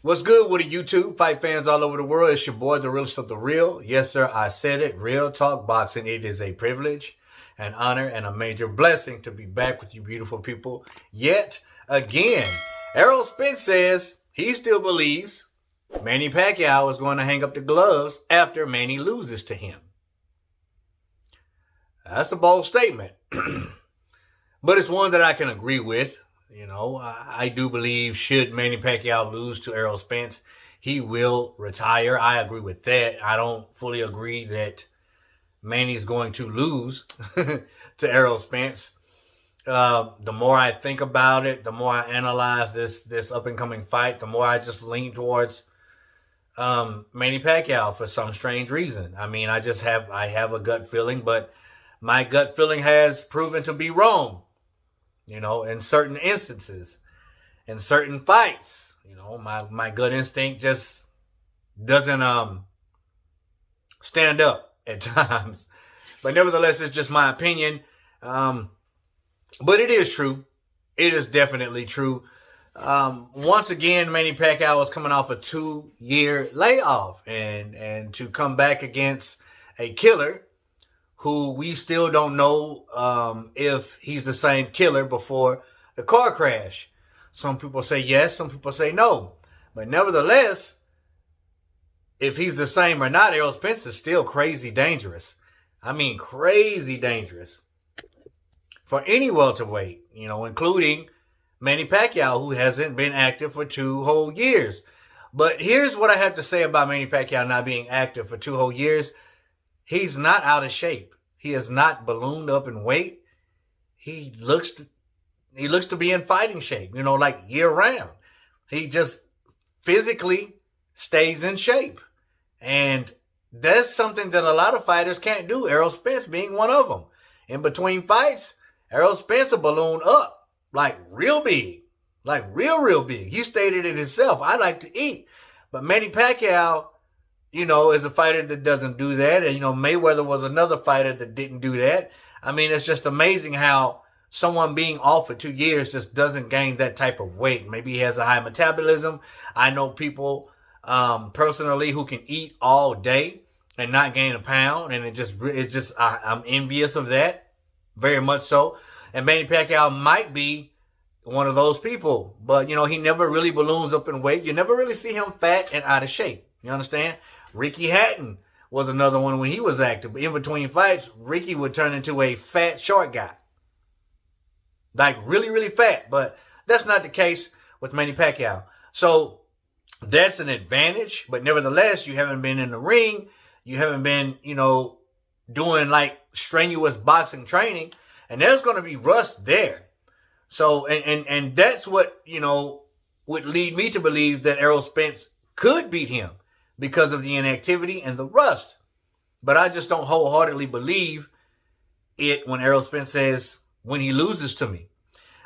What's good with the YouTube fight fans all over the world? It's your boy, the realest of the real. Yes, sir, I said it. Real talk boxing. It is a privilege, an honor, and a major blessing to be back with you beautiful people yet again. Errol Spence says he still believes Manny Pacquiao is going to hang up the gloves after Manny loses to him. That's a bold statement, but it's one that I can agree with. You know, I do believe should Manny Pacquiao lose to Errol Spence, he will retire. I agree with that. I don't fully agree that Manny's going to lose to Errol Spence. The more I think about it, the more I analyze this up-and-coming fight, the more I just lean towards Manny Pacquiao for some strange reason. I mean, I have a gut feeling, but my gut feeling has proven to be wrong. You know, in certain instances, in certain fights, you know, my gut instinct just doesn't stand up at times. But nevertheless, it's just my opinion. But it is true. It is definitely true. Once again, Manny Pacquiao is coming off a 2-year layoff, and to come back against a killer who we still don't know if he's the same killer before the car crash. Some people say yes, some people say no. But nevertheless, if he's the same or not, Errol Spence is still crazy dangerous. I mean, crazy dangerous for any welterweight, you know, including Manny Pacquiao, who hasn't been active for 2 whole years. But here's what I have to say about Manny Pacquiao not being active for 2 whole years. He's not out of shape. He has not ballooned up in weight. He looks to be in fighting shape, you know, like year round. He just physically stays in shape. And that's something that a lot of fighters can't do, Errol Spence being one of them. In between fights, Errol Spence will balloon up like real big, like real big. He stated it himself. I like to eat. But Manny Pacquiao, you know, is a fighter that doesn't do that. And, you know, Mayweather was another fighter that didn't do that. I mean, it's just amazing how someone being off for 2 years just doesn't gain that type of weight. Maybe he has a high metabolism. I know people personally who can eat all day and not gain a pound. And I'm envious of that. Very much so. And Manny Pacquiao might be one of those people. But, you know, he never really balloons up in weight. You never really see him fat and out of shape. You understand? Ricky Hatton was another one when he was active. But in between fights, Ricky would turn into a fat, short guy. Like really fat. But that's not the case with Manny Pacquiao. So that's an advantage. But nevertheless, you haven't been in the ring. You haven't been, you know, doing like strenuous boxing training. And there's going to be rust there. So, and that's what, you know, would lead me to believe that Errol Spence could beat him, because of the inactivity and the rust. But I just don't wholeheartedly believe it when Errol Spence says, when he loses to me.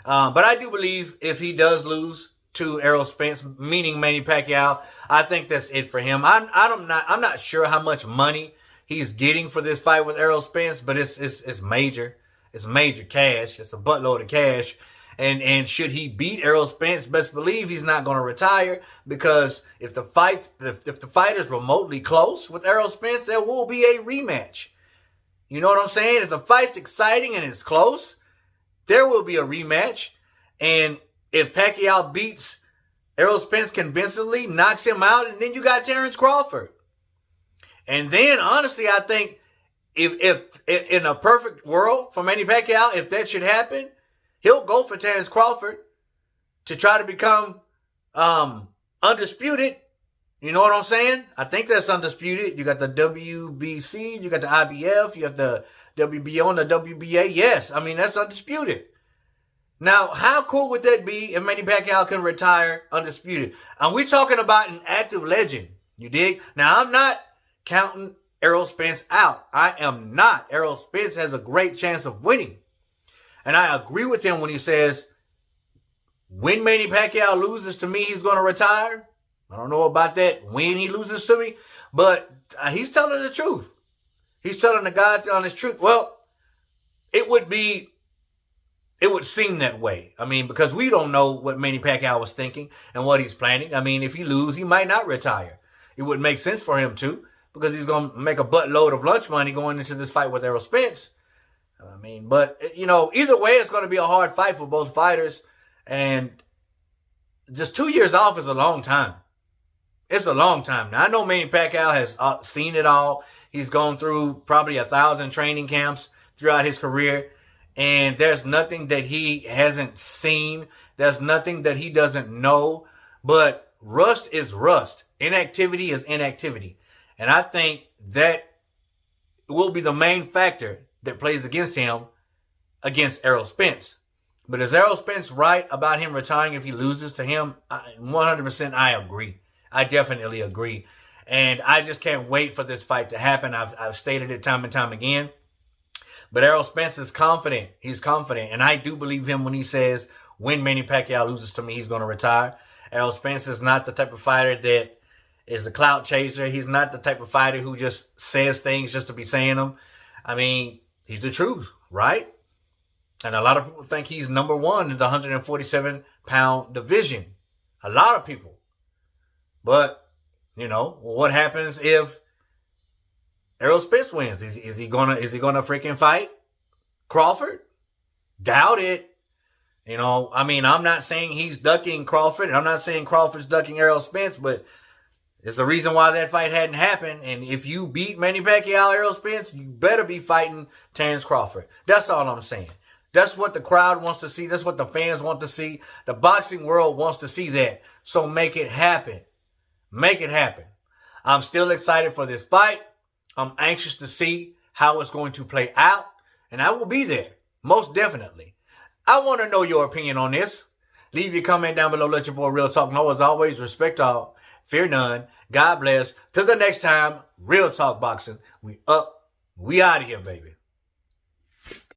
But I do believe if he does lose to Errol Spence, meaning Manny Pacquiao, I think that's it for him. I'm not sure how much money he's getting for this fight with Errol Spence, but it's major. It's major cash. It's a buttload of cash. And should he beat Errol Spence, best believe he's not going to retire, because if the fight is remotely close with Errol Spence, there will be a rematch. You know what I'm saying? If the fight's exciting and it's close, there will be a rematch. And if Pacquiao beats Errol Spence convincingly, knocks him out, and then you got Terrence Crawford. And then, honestly, I think if in a perfect world for Manny Pacquiao, if that should happen, he'll go for Terrence Crawford to try to become undisputed. You know what I'm saying? I think that's undisputed. You got the WBC, you got the IBF, you have the WBO and the WBA. Yes, I mean, that's undisputed. Now, how cool would that be if Manny Pacquiao can retire undisputed? And we're talking about an active legend. You dig? Now, I'm not counting Errol Spence out. I am not. Errol Spence has a great chance of winning. And I agree with him when he says, when Manny Pacquiao loses to me, he's going to retire. I don't know about that when he loses to me, but he's telling the truth. He's telling the God honest truth. Well, it would be It would seem that way. I mean, because we don't know what Manny Pacquiao was thinking and what he's planning. I mean, if he loses, he might not retire. It would make sense for him to, because he's going to make a buttload of lunch money going into this fight with Errol Spence. I mean, but, you know, either way, it's going to be a hard fight for both fighters. And just 2 years off is a long time. It's a long time. Now, I know Manny Pacquiao has seen it all. He's gone through probably 1,000 training camps throughout his career. And there's nothing that he hasn't seen. There's nothing that he doesn't know. But rust is rust. Inactivity is inactivity. And I think that will be the main factor that plays against him against Errol Spence. But is Errol Spence right about him retiring if he loses to him? 100% I agree. I definitely agree. And I just can't wait for this fight to happen. I've stated it time and time again. But Errol Spence is confident. He's confident. And I do believe him when he says, when Manny Pacquiao loses to me, he's going to retire. Errol Spence is not the type of fighter that is a clout chaser. He's not the type of fighter who just says things just to be saying them. I mean, he's the truth, right? And a lot of people think he's number one in the 147-pound division. A lot of people. But, you know, what happens if Errol Spence wins? Is he gonna freaking fight Crawford? Doubt it. You know, I mean, I'm not saying he's ducking Crawford, and I'm not saying Crawford's ducking Errol Spence, but it's the reason why that fight hadn't happened. And if you beat Manny Pacquiao, Errol Spence, you better be fighting Terrence Crawford. That's all I'm saying. That's what the crowd wants to see. That's what the fans want to see. The boxing world wants to see that. So make it happen. Make it happen. I'm still excited for this fight. I'm anxious to see how it's going to play out. And I will be there. Most definitely. I want to know your opinion on this. Leave your comment down below. Let your boy Real Talk know. As always, respect all. Fear none. God bless. Till the next time, Real Talk Boxing. We up. We out of here, baby.